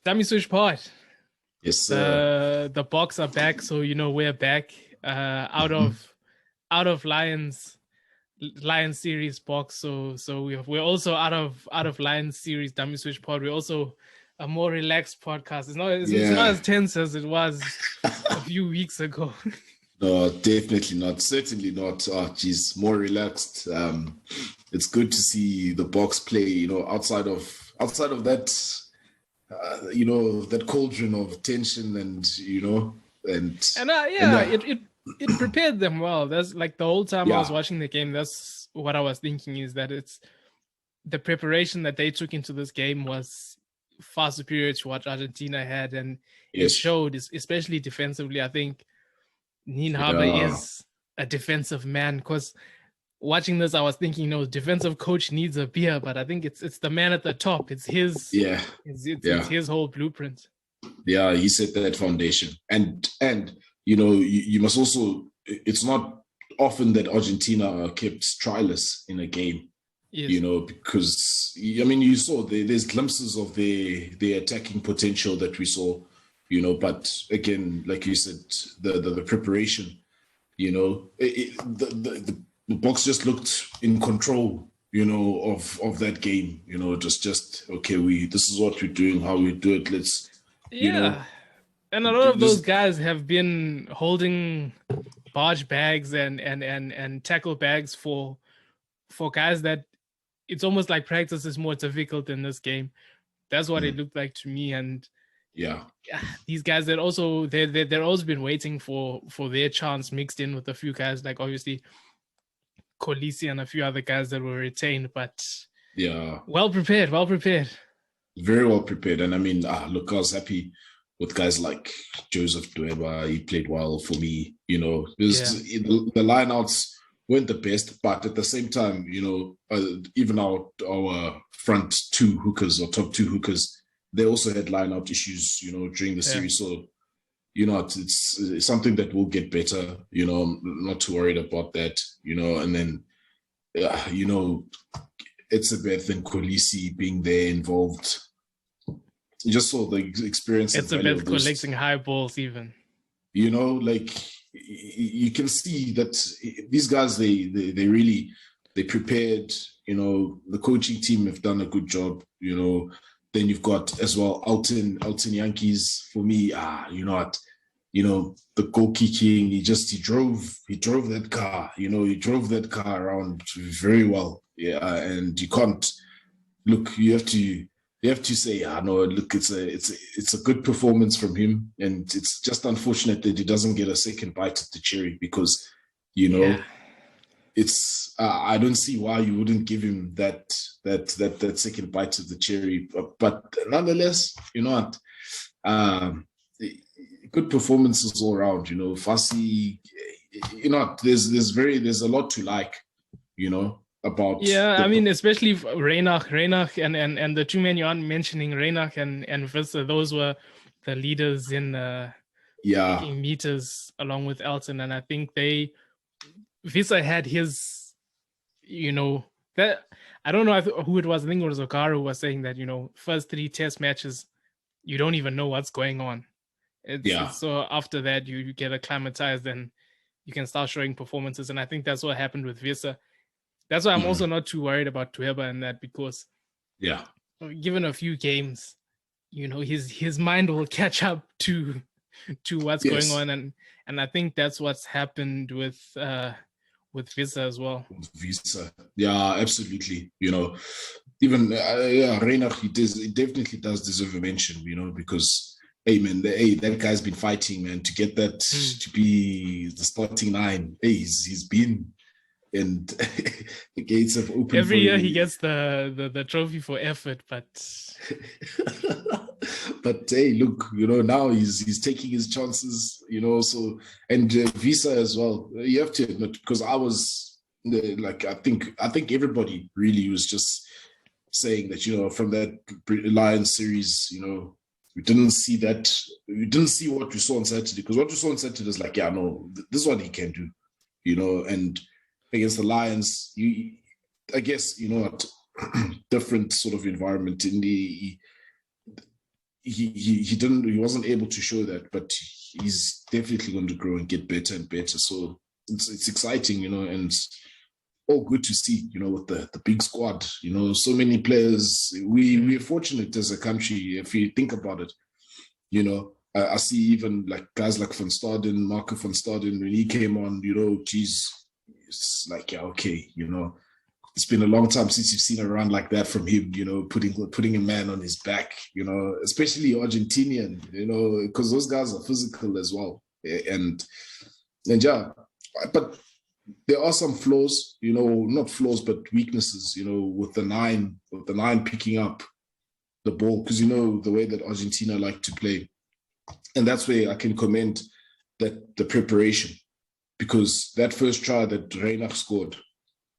Dummy switch part. Yes, sir. The Boks are back, so we're back. Out of Lions series Boks. So we're also out of Lions series Dummy switch pod. We're also a more relaxed podcast. It's not as tense as it was a few weeks ago. No, definitely not. Certainly not. Oh, geez, more relaxed. It's good to see the Boks play. Outside of that, that cauldron of tension, and it prepared them well. That's like the whole time I was watching the game. That's what I was thinking, is that it's the preparation that they took into this game was far superior to what Argentina had, and it showed, especially defensively. I think Nienhaber is a defensive man, because watching this, I was thinking, defensive coach needs a beer, but I think it's the man at the top. It's his, it's his whole blueprint. Yeah, he set that foundation, and you must also. It's not often that Argentina are kept tryless in a game. Yes. Because you saw there's glimpses of their attacking potential that we saw. But again, like you said, the preparation, the Boks just looked in control, of that game, just okay, this is what we're doing, how we do it. Let's, and a lot of those guys have been holding barge bags and tackle bags for guys that it's almost like practice is more difficult in this game. That's what it looked like to me. And these guys that also they're also been waiting for their chance, mixed in with a few guys like obviously Kolisi and a few other guys that were retained, but well prepared, very well prepared. And look, I was happy with guys like Joseph Dweba. He played well for me. The lineouts weren't the best, but at the same time, even our front two hookers or top two hookers, they also had line-out issues, during the series. So, it's something that will get better. I'm not too worried about that. And then, it's a bad thing. Kolisi being there involved. You just saw the experience. It's a bit collecting high balls, even. You can see that these guys, they really prepared. The coaching team have done a good job. Then you've got as well Alton Yankees. For me, the goal kicking. He drove that car. He drove that car around very well. Yeah, and you can't look. You have to say, look, it's a good performance from him, and it's just unfortunate that he doesn't get a second bite at the cherry, because it's I don't see why you wouldn't give him that second bite of the cherry. But nonetheless, good performances all around. Fassi, there's a lot to like. About especially Reinach and the two men you aren't mentioning, Reinach and Visser, those were the leaders in taking meters along with Elton. And I think Visser had his, that I don't know who it was. I think it was Okaru who was saying that, first 3 test matches, you don't even know what's going on. So after that, you get acclimatized and you can start showing performances. And I think that's what happened with Visser. That's why I'm also not too worried about Dweba and that, because given a few games, his mind will catch up to what's going on, and I think that's what's happened with Visser as well. Visser, absolutely. Even Reinach, he definitely does deserve a mention. Because hey man, that guy's been fighting, man, to get that to be the starting 9. Hey, he's been. And the gates have opened. Every year he gets the trophy for effort, but hey, look, now he's taking his chances, so, and Visser as well. You have to admit, because I was I think everybody really was just saying that, from that Lions series, we didn't see that. We didn't see what we saw on Saturday, because what we saw on Saturday is like, this is what he can do, and against the Lions, I guess, different sort of environment. In he wasn't able to show that, but he's definitely going to grow and get better and better. So it's exciting, you know, and all good to see, you know, with the big squad, you know, so many players. We're fortunate as a country, if you think about it, you know. I see even like guys like Van Staden, Marco Van Staden, when he came on, you know, geez, it's like, yeah, okay, you know, it's been a long time since you've seen a run like that from him, you know, putting a man on his back, you know, especially Argentinian, you know, because those guys are physical as well. And yeah, but there are some flaws, you know, not flaws, but weaknesses, you know, with the nine picking up the ball, because, you know, the way that Argentina like to play. And that's where I can commend that the preparation, because that first try that Reinach scored,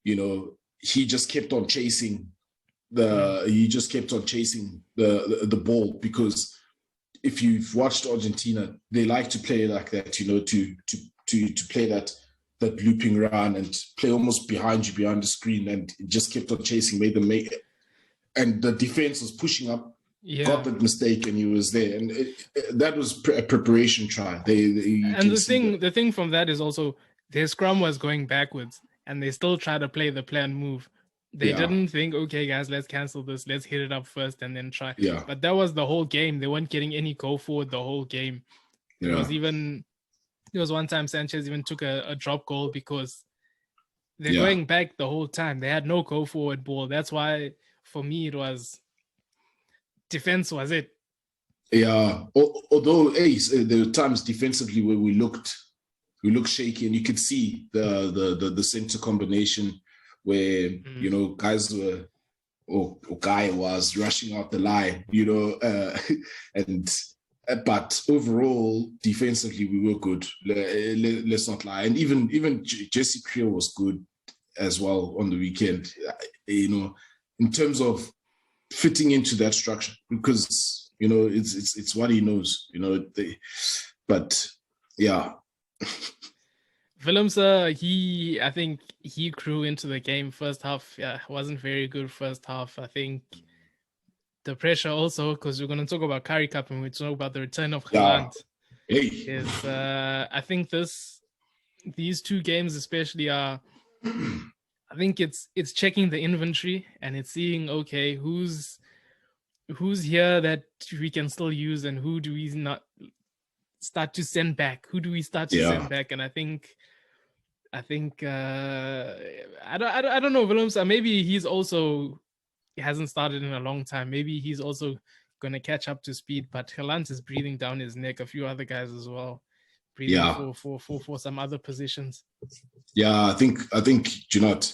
you know, he just kept on chasing the ball, because if you've watched Argentina, they like to play like that, you know, to play that looping run and play almost behind the screen, and it just kept on chasing, made them make it. And the defense was pushing up, got that mistake, and he was there. And that was a preparation try. The thing from that is also their scrum was going backwards, and they still try to play the planned move. They didn't think, okay, guys, let's cancel this. Let's hit it up first and then try. Yeah. But that was the whole game. They weren't getting any go forward the whole game. There was one time Sanchez even took a drop goal because they're going back the whole time. They had no go forward ball. That's why, for me, it was defense was it. Yeah. Although, there were times defensively where we looked shaky, and you could see the center combination where, you know, guys were, or guy was rushing out the line, you know, but overall, defensively, we were good. Let's not lie. And even Jesse Creel was good as well on the weekend, you know, in terms of fitting into that structure, because, you know, it's what he knows, you know. But yeah. Willems, I think he grew into the game first half. Yeah, wasn't very good first half. I think the pressure also, because we're going to talk about Currie Cup and we talk about the return of Haaland. Is I think these two games especially are, I think it's checking the inventory, and it's seeing, okay, who's here that we can still use, and who do we not start to send back? Who do we start to send back? And I think I don't know, Willems. Maybe he hasn't started in a long time. Maybe he's also going to catch up to speed. But Haaland is breathing down his neck. A few other guys as well, breathing for some other positions. Yeah, I think Junot,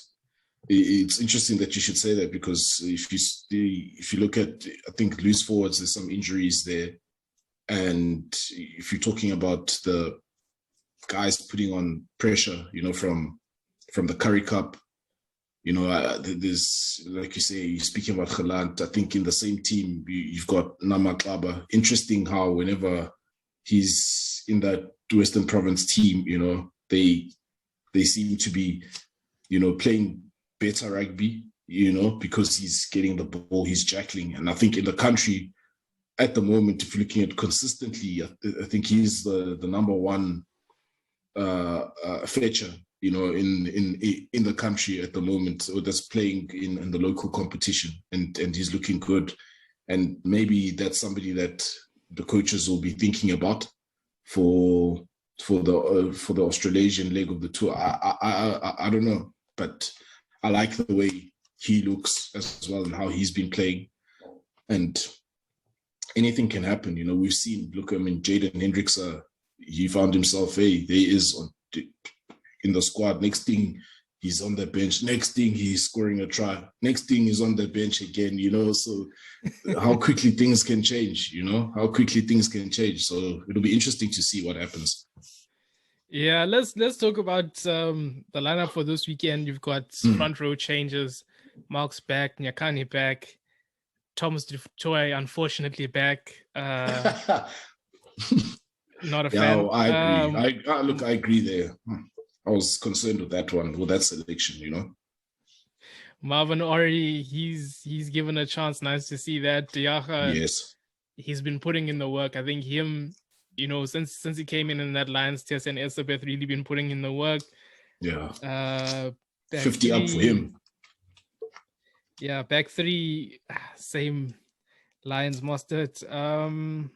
it's interesting that you should say that, because if you look at, I think, loose forwards, there's some injuries there, and if you're talking about the guys putting on pressure, you know, from the Currie Cup, you know, there's, like you say, you're speaking about Haaland. I think in the same team, you've got Namaklaba. Interesting how whenever he's in that Western Province team, you know, they seem to be, you know, playing better rugby, you know, because he's getting the ball, he's jackling. And I think in the country at the moment, if you're looking at consistently, I think he's the number one fetcher, you know, in the country at the moment, or that's playing in the local competition, and he's looking good. And maybe that's somebody that the coaches will be thinking about for the Australasian leg of the tour. I don't know, but I like the way he looks as well and how he's been playing. And anything can happen, you know. We've seen, look, I mean, Jaden Hendricks, he found himself, there is in the squad. Next thing, he's on the bench. Next thing, he's scoring a try. Next thing, he's on the bench again, you know. So how quickly things can change, you know, So it'll be interesting to see what happens. Yeah, let's talk about the lineup for this weekend. You've got front row changes. Mark's back, Nyakani back, Thomas du Toit unfortunately back. Not a fan. I agree. I agree there. I was concerned with that one, with that selection, you know. Marvin Ori, he's given a chance. Nice to see that. Diaga, yes, he's been putting in the work. I think him, you know, since he came in that Lions test, and Elizabeth really been putting in the work. Yeah. 50 up for him. Yeah, back three, same Lions mustard. And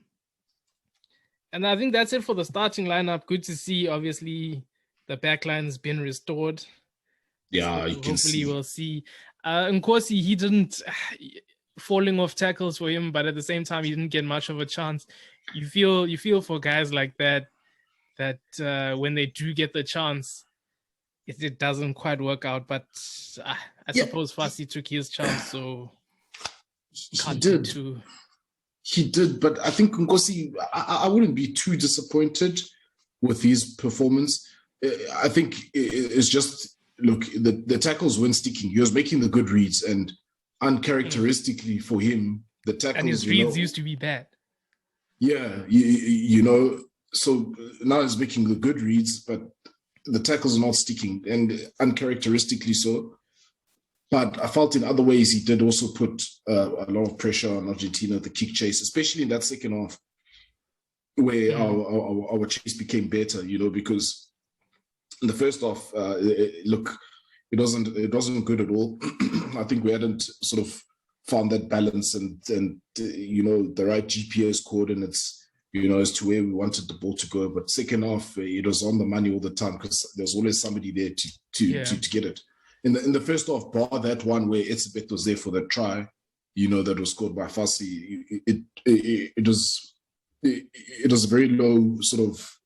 I think that's it for the starting lineup. Good to see, obviously, the back line's been restored. Yeah, so you can see. Hopefully we'll see. Nkosi, he didn't falling off tackles for him, but at the same time, he didn't get much of a chance. You feel for guys like that when they do get the chance, it doesn't quite work out. But I suppose Fassi took his chance, so he did. He did, but I think Nkosi, I wouldn't be too disappointed with his performance. I think it's just, look, the tackles weren't sticking. He was making the good reads, and uncharacteristically for him, the tackles... And his reads used to be bad. Yeah, you know, so now he's making the good reads, but the tackles are not sticking, and uncharacteristically so. But I felt in other ways he did also put a lot of pressure on Argentina, the kick chase, especially in that second half, where our chase became better, you know, because in the first half, look, it wasn't good at all. I think we hadn't sort of found that balance and you know, the right GPS coordinates, you know, as to where we wanted the ball to go. But second half, it was on the money all the time because there was always somebody there to get it. In the first half, bar that one where Etzebeth was there for the try, you know, that was scored by Fassi, it was a very low sort of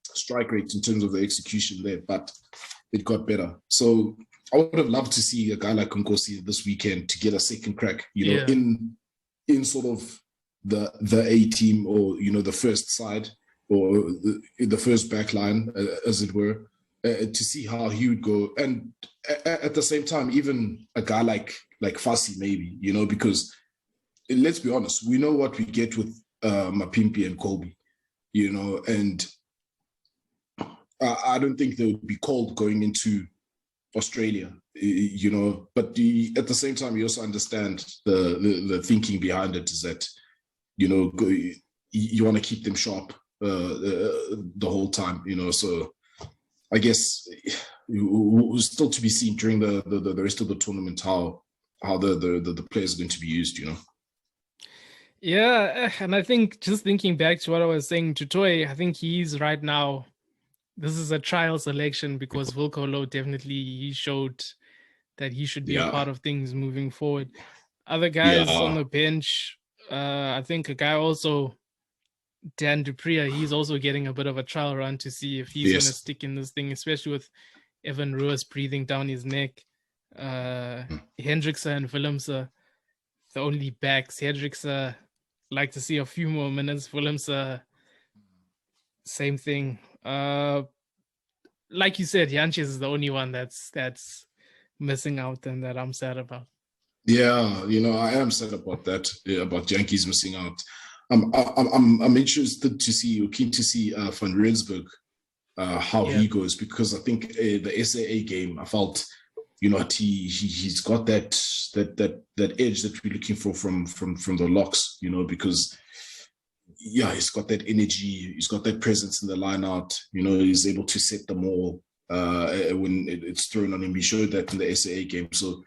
strike rate in terms of the execution there, but it got better. So I would have loved to see a guy like Nkosi this weekend to get a second crack, you know, in sort of the A team, or, you know, the first side, or the first back line, as it were, to see how he would go. And at the same time, even a guy like Fassi, maybe, you know, because let's be honest, we know what we get with Mapimpi and Colby, you know, and I don't think they would be called going into Australia, you know, but at the same time, you also understand the thinking behind it is that, you know, you want to keep them sharp the whole time, you know. So I guess it was still to be seen during the rest of the tournament how the players are going to be used, you know. Yeah, and I think, just thinking back to what I was saying to Toy, I think he's right now, this is a trial selection, because Wilco Low definitely, he showed that he should be a part of things moving forward. Other guys on the bench, I think a guy also, Dan Dupria, he's also getting a bit of a trial run to see if he's going to stick in this thing, especially with Evan Ruiz breathing down his neck. Hendrickse and Willemse, the only backs. Hendrickse, like to see a few more minutes. Willemse, same thing. Like you said, Janches is the only one that's missing out, and that I'm sad about. Yeah, you know, I am sad about that, about Yankees missing out. I'm interested to see, or keen to see Van Rensburg, how he goes, because I think the SAA game, I felt, you know, he's got that edge that we're looking for from the locks, you know, because he's got that energy, he's got that presence in the line out, you know, he's able to set them all when it's thrown on him. He showed that in the SAA game, so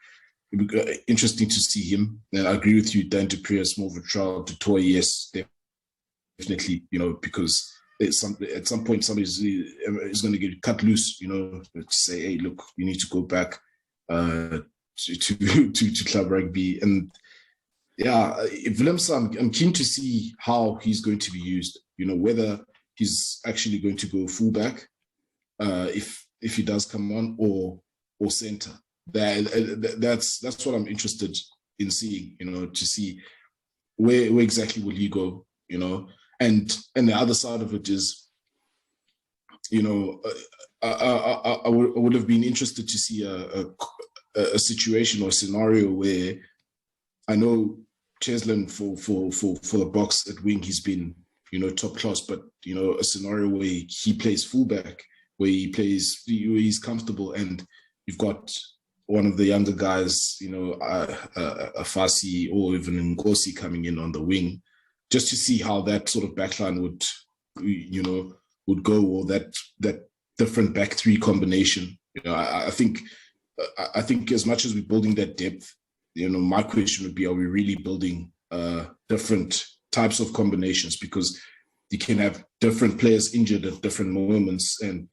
it'd be interesting to see him. And I agree with you, Dan Dupria is more of a trial. to Toy, yes, definitely, you know, because at some point somebody is going to get cut loose, you know, to say, hey, look, you need to go back to club rugby. And Willemse, I'm keen to see how he's going to be used, you know, whether he's actually going to go fullback, if he does come on, or center. That's what I'm interested in seeing, you know, to see where exactly will he go, you know. And the other side of it is, you know, I would have been interested to see a situation or a scenario where, I know Cheslin for the Boks at wing, he's been, you know, top class, but, you know, a scenario where he plays fullback, where he's comfortable, and you've got one of the younger guys, you know, a Fassi or even Nkosi coming in on the wing just to see how that sort of backline would go, or that different back three combination. I think as much as we're building that depth, my question would be, are we really building different types of combinations? Because you can have different players injured at different moments, and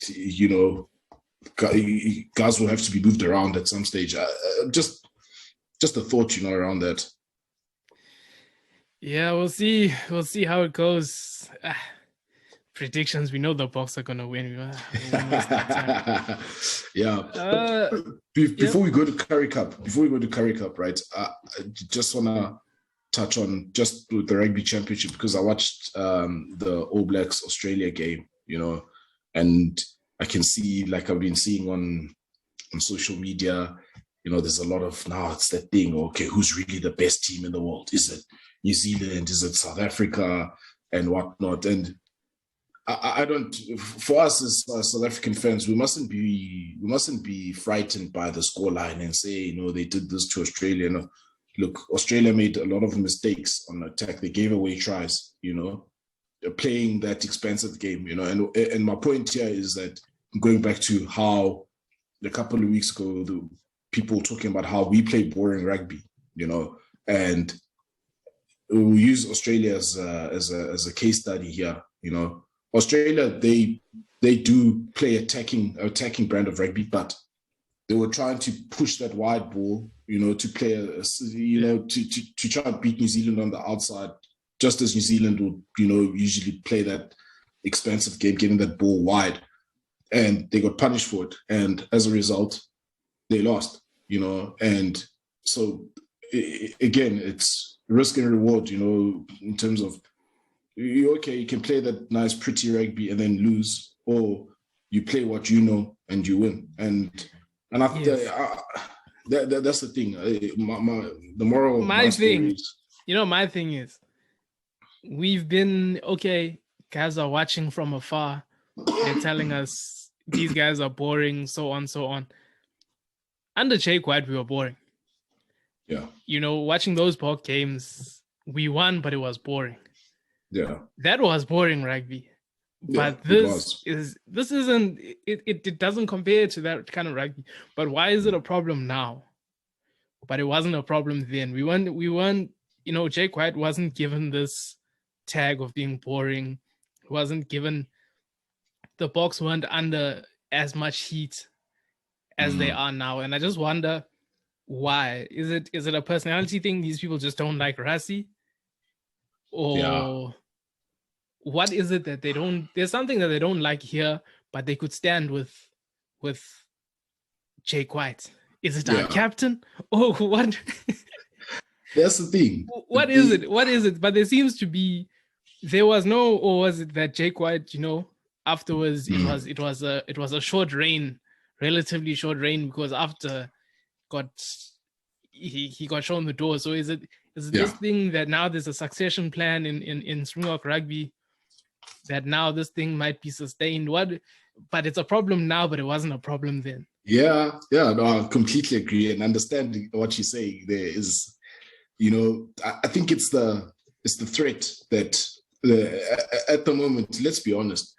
guys will have to be moved around at some stage. Just a thought, around that. Yeah, we'll see. We'll see how it goes. Predictions. We know the Boks are gonna win. Yeah. Before we go to Curry Cup, right? I just wanna touch on just with the Rugby Championship, because I watched the All Blacks Australia game, and I can see, like I've been seeing on social media, there's a lot of, now it's that thing, okay, who's really the best team in the world? Is it New Zealand? Is it South Africa? And whatnot. And I don't, for us as South African fans, we mustn't be frightened by the scoreline and say, they did this to Australia. No. Look, Australia made a lot of mistakes on attack. They gave away tries, playing that expensive game, and my point here is that, going back to how a couple of weeks ago, the people were talking about how we play boring rugby, and we use Australia as a case study here. Australia, they do play attacking brand of rugby, but they were trying to push that wide ball, to play to try and beat New Zealand on the outside, just as New Zealand would, usually play that expensive game, getting that ball wide, and they got punished for it, and as a result, they lost. And so again, it's risk and reward, in terms of, you can play that nice, pretty rugby and then lose, or you play what and you win. And that's the thing. The moral. My thing, my thing is, we've been guys are watching from afar. They're telling us these guys are boring, so on. Under Jake White, we were boring. Yeah. Watching those Boks games, we won, but it was boring. Yeah. That was boring rugby. But this isn't, it doesn't compare to that kind of rugby. But why is it a problem now? But it wasn't a problem then. We weren't, Jake White wasn't given this tag of being boring. Wasn't given, the Boks weren't under as much heat as they are now. And I just wonder, why? Is it a personality thing? These people just don't like Rassie? Or what is it that they don't, there's something that they don't like here, but they could stand with Jake White? Is it our captain? Oh, what? That's the thing. What is it? But there seems to be, there was no, or was it that Jake White, afterwards it was a short reign, relatively short reign, because after he got shown the door. So is it this thing that now there's a succession plan in Springbok rugby, that now this thing might be sustained? But it's a problem now, but it wasn't a problem then. No, I completely agree, and understanding what you're saying there is, I think it's the threat that at the moment, let's be honest,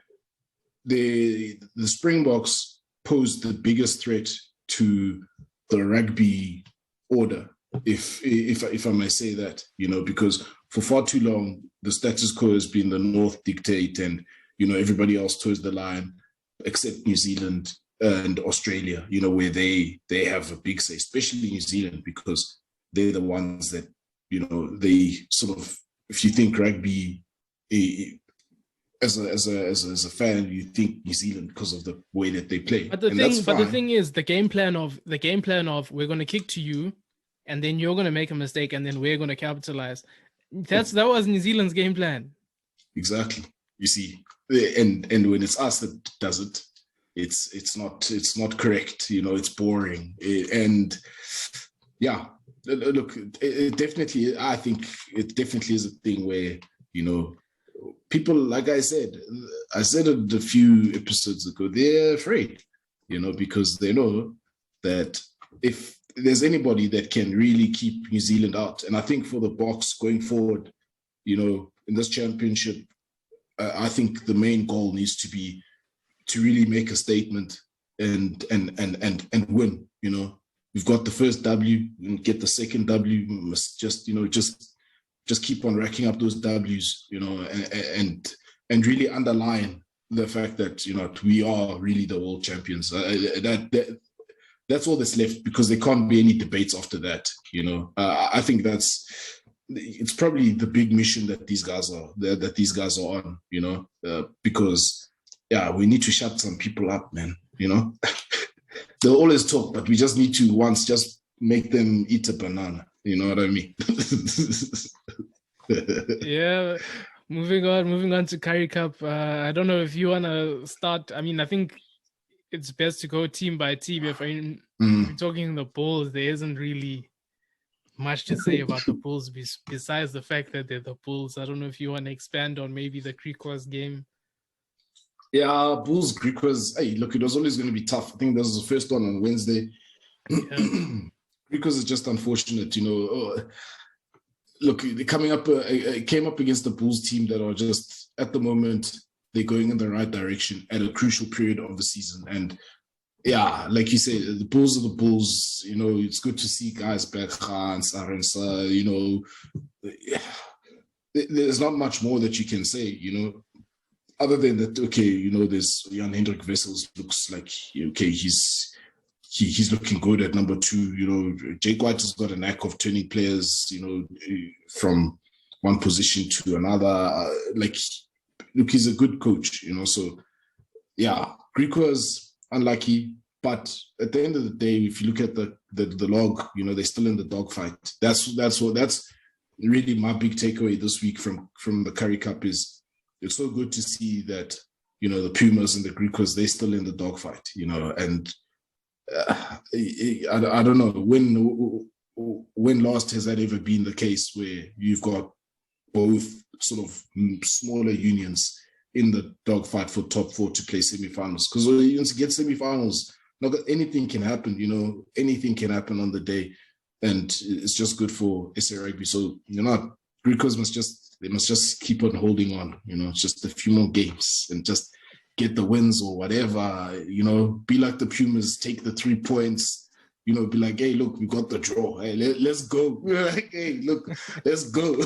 the Springboks pose the biggest threat to the rugby order, if I may say that, because for far too long the status quo has been the North dictate, and everybody else toes the line except New Zealand and Australia, where they have a big say, especially New Zealand, because they're the ones that they sort of, if you think rugby as a fan, you think New Zealand because of the way that they play. But the thing is, the game plan of we're going to kick to you, and then you're going to make a mistake, and then we're going to capitalize. That was New Zealand's game plan. Exactly. You see, and when it's us that does it, it's not correct. It's boring. Look, I think it definitely is a thing where people, like I said it a few episodes ago, they're afraid, because they know that if there's anybody that can really keep New Zealand out, and I think for the Boks going forward, in this championship, I think the main goal needs to be to really make a statement and win. You know, we've got the first W and get the second W. We must just keep on racking up those W's. You know, and really underline the fact that, you know, we are really the world champions. That's all that's left, because there can't be any debates after that. You know, I think it's probably the big mission that these guys are on. You know, because we need to shut some people up, man. You know, they'll always talk, but we just need to once just make them eat a banana. You know what I mean? Yeah. Moving on to Currie Cup. I don't know if you want to start. I mean, I think it's best to go team by team. If we're talking the Bulls, there isn't really much to say about the Bulls besides the fact that they're the Bulls. I don't know if you want to expand on maybe the Griquas game. Yeah, Bulls, Griquas. Hey, look, it was always going to be tough. I think this was the first one on Wednesday. Yeah. Griquas is just unfortunate, you know. Look, came up against the Bulls team that are just, at the moment, they're going in the right direction at a crucial period of the season. And yeah, like you say, the Bulls are the Bulls. You know, it's good to see guys back, Hans, Arensa, you know. There's not much more that you can say, you know, other than that, okay, you know, there's Jan Hendrik Wessels looks like, okay, he's looking good at number 2. You know, Jake White has got a knack of turning players, you know, from one position to another. Like, look, he's a good coach, you know. So, yeah, Greek was unlucky. But at the end of the day, if you look at the log, you know, they're still in the dogfight. That's really my big takeaway this week from the Currie Cup is it's so good to see that, you know, the Pumas and the Griquas, they're still in the dogfight, you know, and I don't know when last has that ever been the case where you've got both sort of smaller unions in the dogfight for top 4 to play semifinals, because even to get semifinals, anything can happen, you know, anything can happen on the day, and it's just good for SA Rugby. So, you know, Griquas must just keep on holding on, you know, it's just a few more games and just get the wins or whatever, you know, be like the Pumas, take the 3 points, you know, be like, hey, look, we got the draw. Hey, let's go. Like, hey, look, let's go.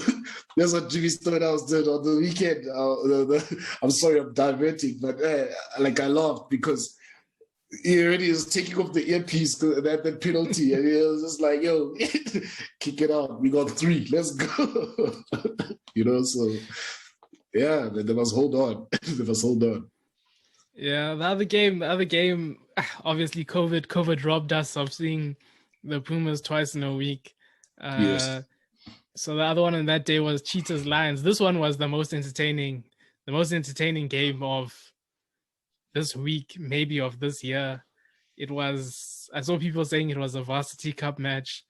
That's what Jimmy Stonehouse did on the weekend. I'm sorry, I'm diverting, but like I laughed because he already was taking off the earpiece, that penalty, and he was just like, yo, kick it out. We got 3. Let's go. You know, so yeah, they must hold on. They must hold on. Yeah, the other game, obviously COVID robbed us of seeing the Pumas twice in a week. Yes. So the other one on that day was Cheetahs Lions. This one was the most entertaining game of this week, maybe of this year. It was, I saw people saying it was a varsity cup match.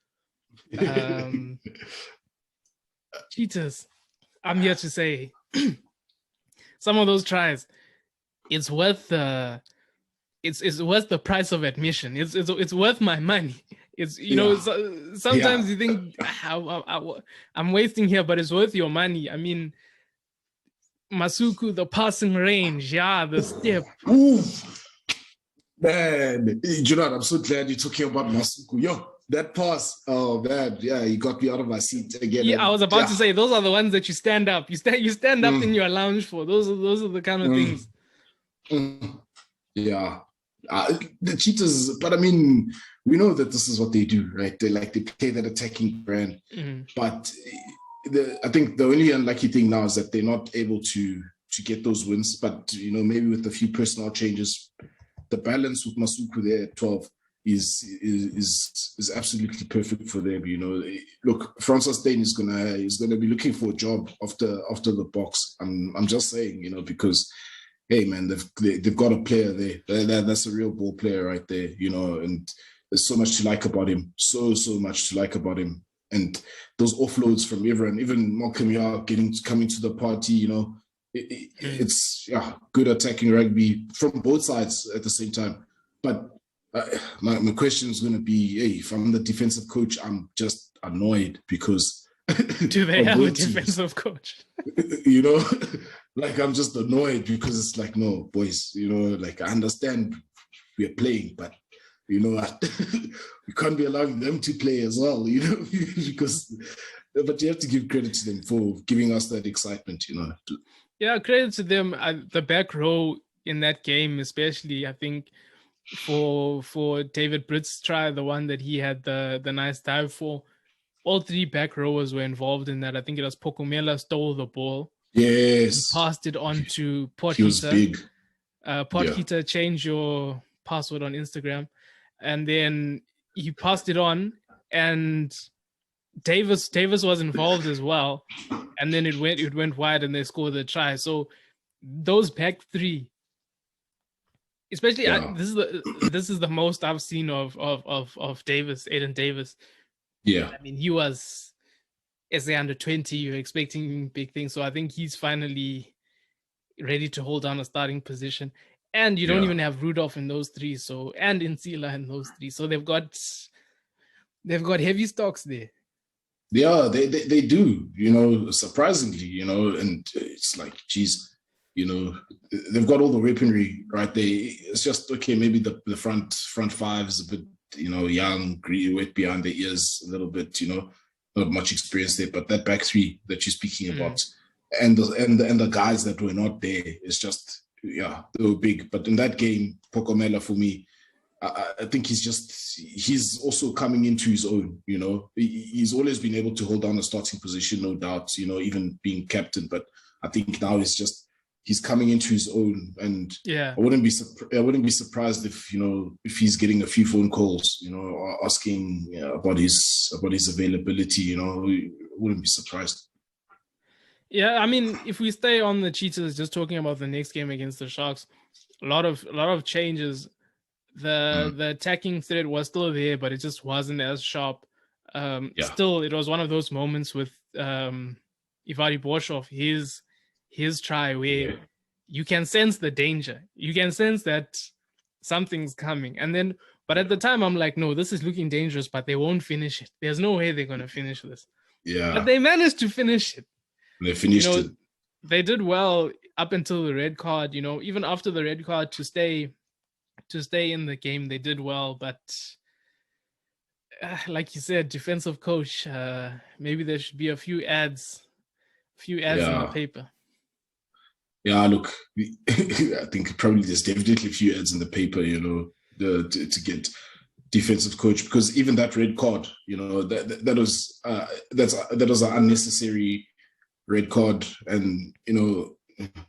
Cheetahs, I'm here to say some of those tries, it's worth the price of admission. It's worth my money. It's, you know, sometimes you think I'm wasting here, but it's worth your money. I mean, Masuku, the passing range, the step. Ooh, man, you know what? I'm so glad you're talking about Masuku. Yo, that pass, oh man, you got me out of my seat again. Yeah, I was about to say those are the ones that you stand up. You stand up in your lounge for. Those are the kind of things. Yeah, the Cheetahs, but I mean, we know that this is what they do, right? They play that attacking brand, but I think the only unlucky thing now is that they're not able to get those wins. But you know, maybe with a few personnel changes, the balance with Masuku there at 12 is absolutely perfect for them. You know, look, Francois Steyn is gonna be looking for a job after the Boks. I'm just saying, you know, because hey man, they've got a player there. That's a real ball player right there, you know, and there's so much to like about him. So much to like about him. And those offloads from everyone, even Malcolm Yar coming to the party, you know, it's good attacking rugby from both sides at the same time. But my question is going to be, hey, if I'm the defensive coach, I'm just annoyed because Do they have a defensive coach? You know, like I'm just annoyed because it's like, no, boys, you know, like I understand we're playing, but you know, we can't be allowing them to play as well, you know, because, but you have to give credit to them for giving us that excitement, you know. Yeah, credit to them. The back row in that game, especially, I think for David Britt's try, the one that he had the nice dive for, all three back rowers were involved in that. I think it was Pokumela stole the ball. Yes. He passed it on to Potgieter. He was big. Potgieter, change your password on Instagram. And then he passed it on, and Davis was involved as well. And then it went wide, and they scored the try. So those back three, especially this is the most I've seen of Davis, Aiden Davis. Yeah, I mean, he was SA under 20. You're expecting big things, so I think he's finally ready to hold down a starting position. And you don't even have Rudolph in those three, so and Insila in those three, so they've got heavy stocks there. Yeah, they do, you know, surprisingly, you know, and it's like, geez, you know, they've got all the weaponry right there. It's just, okay, maybe the front five is a bit, you know, young, wet behind the ears a little bit, you know, not much experience there. But that back three that you're speaking about, and the guys that were not there, it's just, yeah, they were big. But in that game, Pokomela, for me, I think he's also coming into his own, you know. He's always been able to hold down a starting position, no doubt, you know, even being captain. But I think now he's coming into his own, and I wouldn't be surprised if, you know, if he's getting a few phone calls, you know, asking about his availability, you know. I wouldn't be surprised. Yeah, I mean, if we stay on the Cheetahs, just talking about the next game against the Sharks, a lot of changes. The attacking thread was still there, but it just wasn't as sharp. Still, it was one of those moments with Ivari Borshoff, his try where you can sense the danger. You can sense that something's coming. And then, but at the time, I'm like, no, this is looking dangerous, but they won't finish it. There's no way they're going to finish this. Yeah. But they managed to finish it. They finished it. They did well up until the red card, you know, even after the red card to stay in the game, they did well. But like you said, defensive coach, maybe there should be a few ads in the paper. Yeah, look, I think probably there's definitely a few ads in the paper, you know, to get defensive coach, because even that red card, you know, that was an unnecessary red card. And, you know,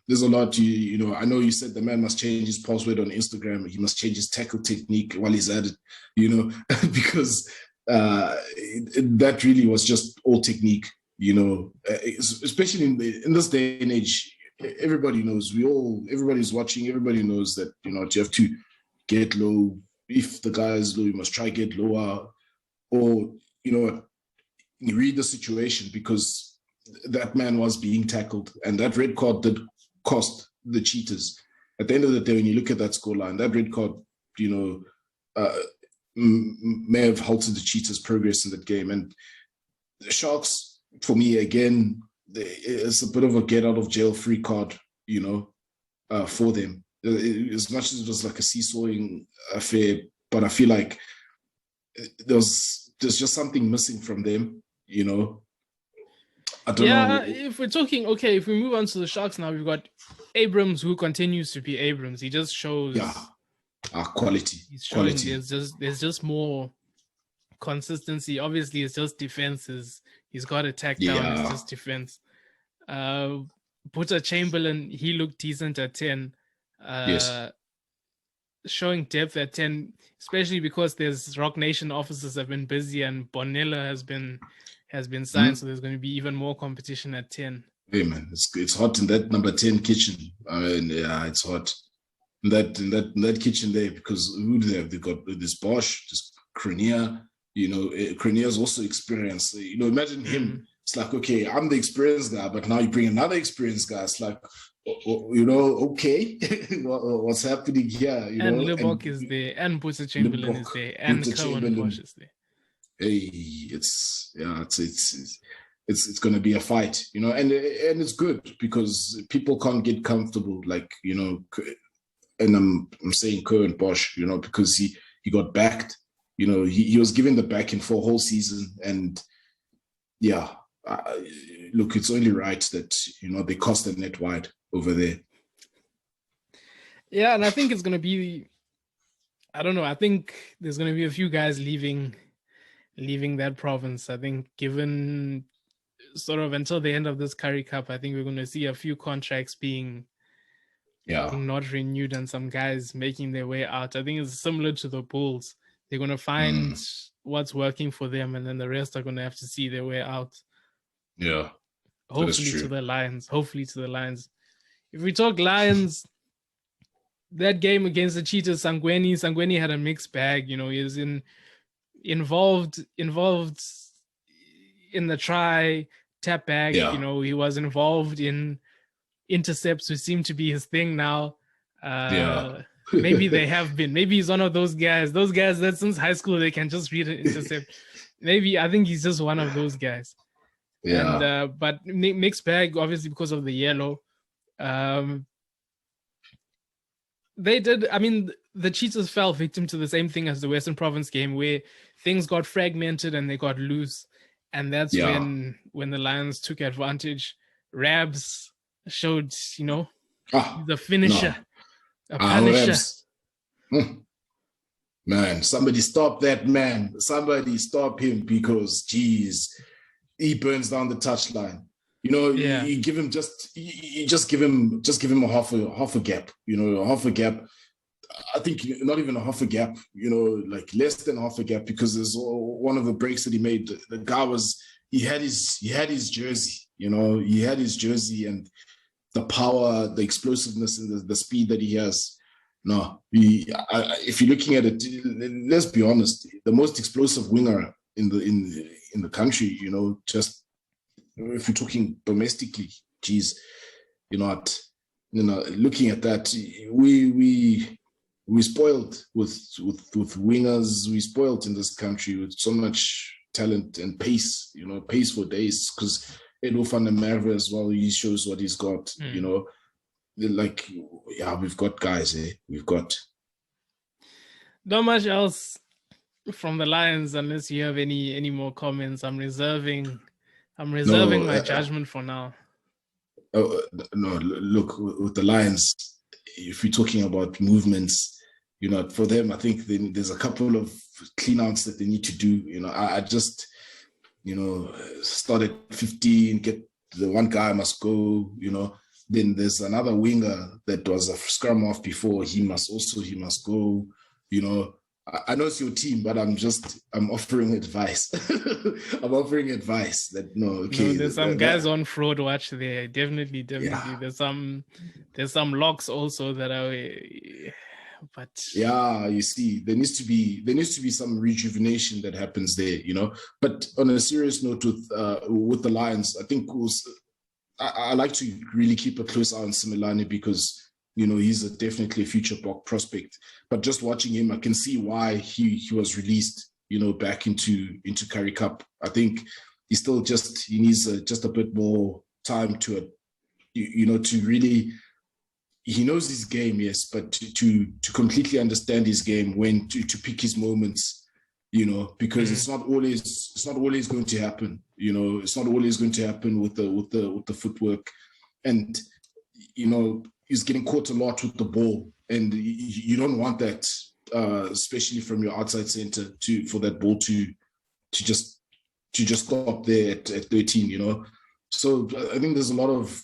there's a lot, you know, I know you said the man must change his password on Instagram. He must change his tackle technique while he's at it, you know, because that really was just all technique, you know, especially in this day and age. Everybody knows, everybody's watching, everybody knows that, you know, you have to get low. If the guy is low, you must try get lower, or, you know, you read the situation, because that man was being tackled, and that red card did cost the Cheetahs. At the end of the day, when you look at that scoreline, that red card, you know, may have halted the Cheetahs' progress in that game. And the Sharks, for me, again, it's a bit of a get out of jail free card, you know, for them. As much as it was like a seesawing affair, but I feel like there's just something missing from them, you know. I don't know. If we're talking, okay, if we move on to the Sharks now, we've got Abrams, who continues to be Abrams. He just shows quality. He's showing there's just more consistency. Obviously, it's just defense. He's got attack down. It's just defense. Butter Chamberlain, he looked decent at 10. Showing depth at 10, especially because there's Rock Nation officers have been busy, and Bonilla has been signed, so there's going to be even more competition at 10. Hey man, it's hot in that number 10 kitchen. I mean, it's hot in that kitchen there, because who do they have? They got this Bosch, this Crania. You know, Crania's also experienced. You know, imagine him. It's like, okay, I'm the experienced guy, but now you bring another experienced guy. It's like, you know, okay, what's happening here? You and know, Lebok is there, and Butter Chamberlain is there, and Cohen Bosch is there. Hey, it's it's going to be a fight, you know, and it's good because people can't get comfortable, like, you know, and I'm saying Kerr and Bosch, you know, because he got backed, you know, he was given the backing for a whole season, and yeah, look, it's only right that, you know, they cast the net wide over there. Yeah, and I think it's going to be, I don't know, I think there's going to be a few guys leaving that province. I think given sort of until the end of this Currie Cup, I think we're going to see a few contracts being not renewed and some guys making their way out. I think it's similar to the Bulls. They're going to find what's working for them, and then the rest are going to have to see their way out. Yeah. Hopefully to the Lions. If we talk Lions, that game against the Cheetahs, Sangweni had a mixed bag. You know, he was involved in the try, tap back. Yeah. You know, he was involved in intercepts, which seem to be his thing now. Maybe they have been. Maybe he's one of those guys that since high school they can just read an intercept. Maybe I think he's just one of those guys. Yeah. And but mixed bag, obviously, because of the yellow. They did. I mean, the Cheetahs fell victim to the same thing as the Western Province game, where things got fragmented and they got loose, and that's when the Lions took advantage. Rabs showed, you know, the finisher, a punisher. Man, somebody stop that man! Somebody stop him, because geez, he burns down the touchline. You know, you give him just give him a half a gap. You know, half a gap. I think not even a half a gap. You know, like less than half a gap, because there's one of the breaks that he made. The guy he had his jersey. You know, he had his jersey, and the power, the explosiveness, and the speed that he has. No, if you're looking at it, let's be honest. The most explosive winger in the country. You know, just. If you're talking domestically, geez, looking at that, we spoiled with wingers. We spoiled in this country with so much talent and pace. You know, pace for days. Because Edo van der Merwe as well, he shows what he's got. You know, like we've got guys. We've got not much else from the Lions unless you have any more comments. I'm reserving my judgment for now. No, look, with the Lions, if we're talking about movements, you know, for them, I think there's a couple of clean-outs that they need to do. You know, I just, you know, start at 15, get the one guy must go, you know. Then there's another winger that was a scrum off before. He must go, you know. I know it's your team, but I'm offering advice. I'm offering advice that there's some guys on fraud watch there. Definitely. Yeah. There's some locks also that are, but yeah, you see, there needs to be some rejuvenation that happens there, you know. But on a serious note, with the Lions, I think I like to really keep a close eye on Simelane, because you know, he's definitely a future Bok prospect. But just watching him, I can see why he was released, you know, back into Currie Cup. I think he needs just a bit more time to, you know, to really, he knows his game, yes, but to completely understand his game, when to pick his moments, you know, because it's not always going to happen, you know, it's not always going to happen with the footwork, and you know, he's getting caught a lot with the ball, and you don't want that, especially from your outside center, for that ball to just stop there at 13, you know. So I think there's a lot of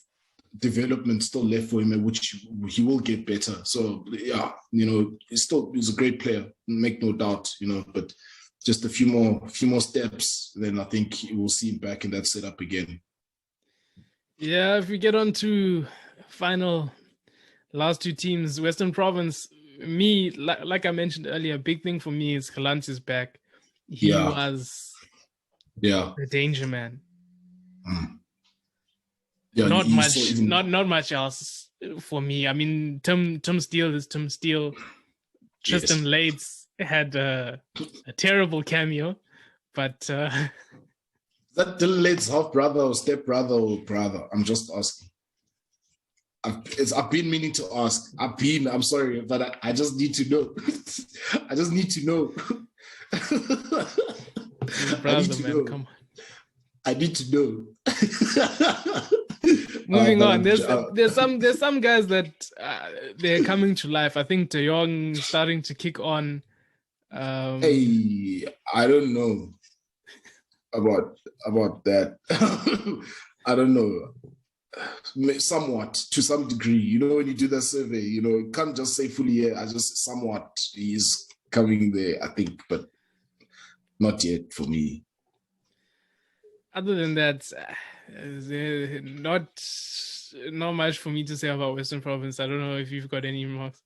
development still left for him, which he will get better. So yeah, you know, he's a great player, make no doubt, you know, but just a few more steps, then I think we'll see him back in that setup again. Yeah, if we get on to last two teams, Western Province, like I mentioned earlier, big thing for me is Kalant's is back. He was the danger man. Yeah, not much else for me. I mean, Tim Steele is Tim Steele. Tristan Lates had a terrible cameo, but Is that Dylan Late's half brother or step brother or brother? I'm just asking. I've been meaning to ask. I'm sorry, but I just need to know. I just need to know. Brother, man, come on. I need to know. Moving on, there's some guys that they're coming to life. I think De Jong is starting to kick on. Hey, I don't know about that. I don't know. Somewhat, to some degree, you know, when you do that survey, you know, you can't just say fully. Yeah, I just somewhat he's coming there, I think, but not yet for me. Other than that, not much for me to say about Western Province. I don't know if you've got any remarks.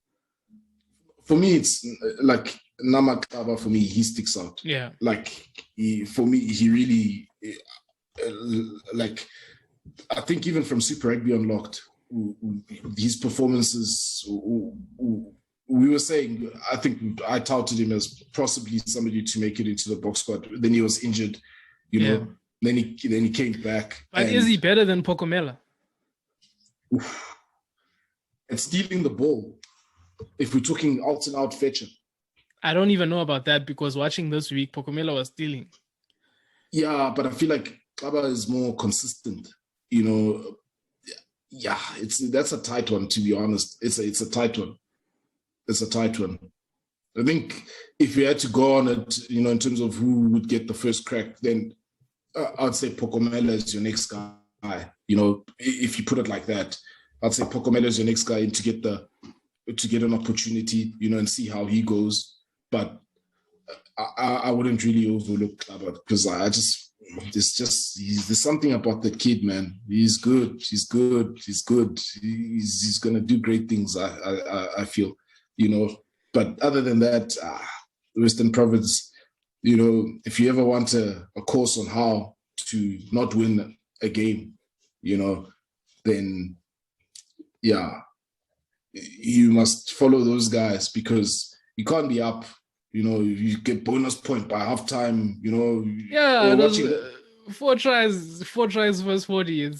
For me, it's like Namakaba. For me, he sticks out. Yeah, like for me, he really like. I think even from Super Rugby Unlocked, his performances, we were saying, I think I touted him as possibly somebody to make it into the Boks squad. Then he was injured, you know. Then he came back. But is he better than Pokomela? And stealing the ball, if we're talking out and out fetcher. I don't even know about that because watching this week, Pokomela was stealing. Yeah, but I feel like Kaba is more consistent. You know, yeah, that's a tight one, to be honest. It's a tight one. It's a tight one. I think if we had to go on it, you know, in terms of who would get the first crack, then I'd say Pokomela is your next guy. You know, if you put it like that, I'd say Pokomela is your next guy and to get an opportunity, you know, and see how he goes. But I wouldn't really overlook Klaba because there's something about the kid, man. He's good. He's gonna do great things. I feel, you know. But other than that, Western Province, you know, if you ever want a course on how to not win a game, you know, then yeah, you must follow those guys because you can't be up. You know, you get bonus point by halftime, you know. Yeah, four tries versus 40.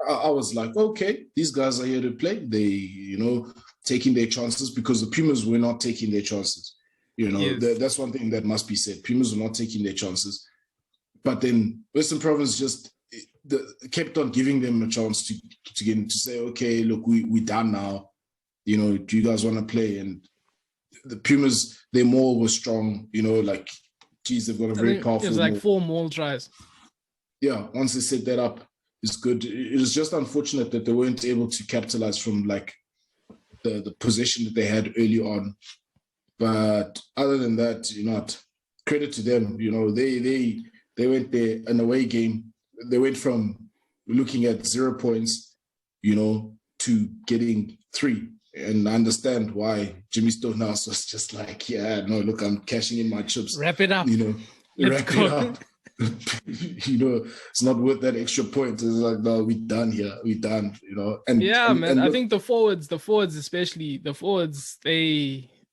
I was like, okay, these guys are here to play. They, you know, taking their chances because the Pumas were not taking their chances. You know, yes. That's one thing that must be said. Pumas were not taking their chances. But then Western Province just kept on giving them a chance to get to say, okay, look, we're done now. You know, do you guys want to play? And the Pumas, their maul was strong, you know, like, geez, they've got a very powerful. It was like 4 maul tries. Yeah, once they set that up, it's good. It was just unfortunate that they weren't able to capitalize from like the position that they had early on. But other than that, you know, credit to them. You know, they went there an away game. They went from looking at 0 points, you know, to getting 3. And I understand why Jimmy Stonehouse was just like, yeah, no, look, I'm cashing in my chips. Wrap it up. You know, wrap it up. You know, it's not worth that extra point. It's like, no, we're done here. We're done, you know. And yeah, man, I think the forwards especially,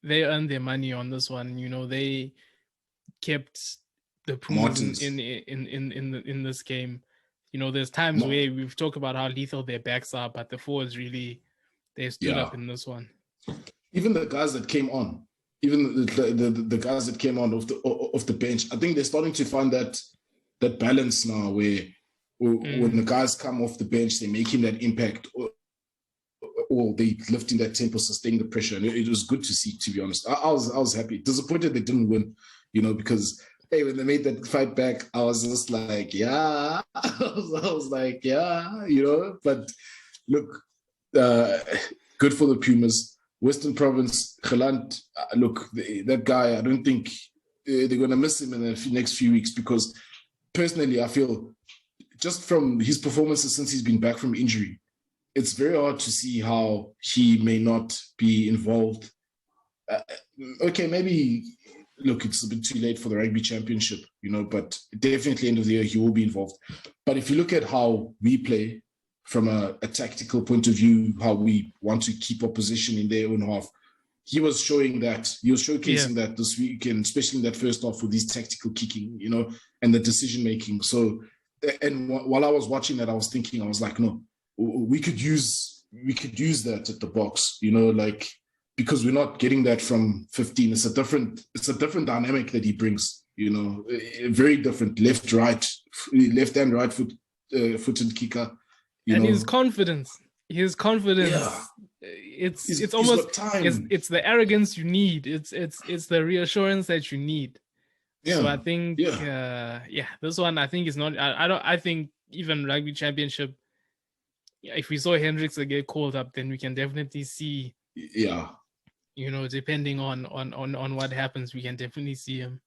they earned their money on this one. You know, they kept the Pumas in this game. You know, there's times where we've talked about how lethal their backs are, but the forwards really, they stood up in this one. Even the guys that came on, even the guys that came on off the bench, I think they're starting to find that balance now where when the guys come off the bench, they're making that impact or they lifting that tempo, sustaining the pressure. And it was good to see, to be honest. I was happy. Disappointed they didn't win, you know, because hey, when they made that fight back, I was just like, yeah. I was like, yeah, you know. But look, good for the Pumas. Western Province, Geland, look, that guy, I don't think they're going to miss him in the next few weeks because personally, I feel just from his performances since he's been back from injury, it's very hard to see how he may not be involved. Okay, maybe, look, it's a bit too late for the Rugby Championship, you know, but definitely end of the year, he will be involved. But if you look at how we play from a tactical point of view, how we want to keep opposition in their own half, he was showing that. He was showcasing that this weekend, especially in that first half with his tactical kicking, you know, and the decision making. So, and while I was watching that, I was thinking, I was like, no, we could use that at the Boks, you know, like, because we're not getting that from 15. It's a different dynamic that he brings, you know, very different left and right footed kicker, you know. His confidence. Yeah. It's almost it's the arrogance you need. It's the reassurance that you need. Yeah. So I think this one I think is not. I think even rugby championship. If we saw Hendricks get called up, then we can definitely see. Yeah. You know, depending on what happens, we can definitely see him.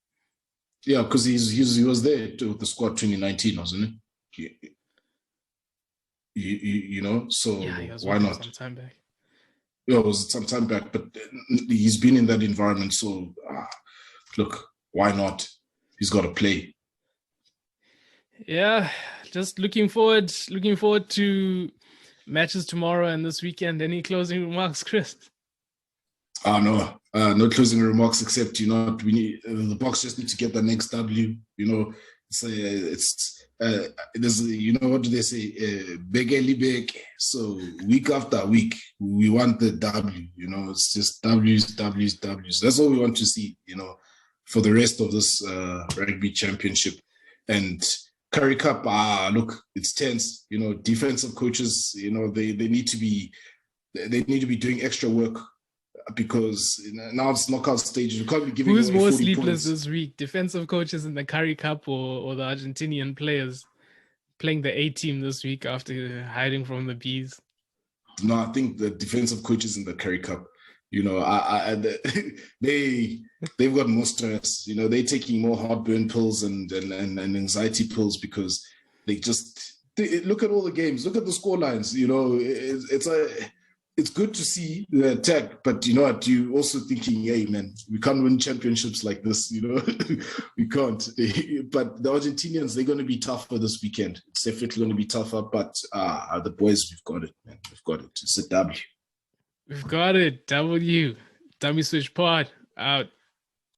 Yeah, because he was there with the squad 2019, wasn't he? You know, so why not? Some time back. Yeah, it was some time back, but he's been in that environment. So, look, why not? He's got to play. Yeah, just looking forward to matches tomorrow and this weekend. Any closing remarks, Chris? No closing remarks except, you know, we need the Boks just need to get the next W. You know, there's, you know, what do they say? Big. So week after week, we want the W. You know, it's just W's. That's all we want to see. You know, for the rest of this rugby championship. And Currie Cup, look, it's tense. You know, defensive coaches, you know, they need to be doing extra work, because now it's knockout stage. You can't be giving. Who's more sleepless this week? Defensive coaches in the Currie Cup or the Argentinian players playing the A team this week after hiding from the Bs? No, I think the defensive coaches in the Currie Cup. You know, they've got more stress. You know, they're taking more heartburn pills and anxiety pills, because they look at all the games, look at the score lines. You know, it's good to see the attack, but you know what? You also thinking, hey man, we can't win championships like this. You know, we can't. But the Argentinians, they're going to be tougher this weekend. It's definitely going to be tougher. But the boys, we've got it, man. We've got it. It's a W. We've got it. W. Dummy Switch Pod out.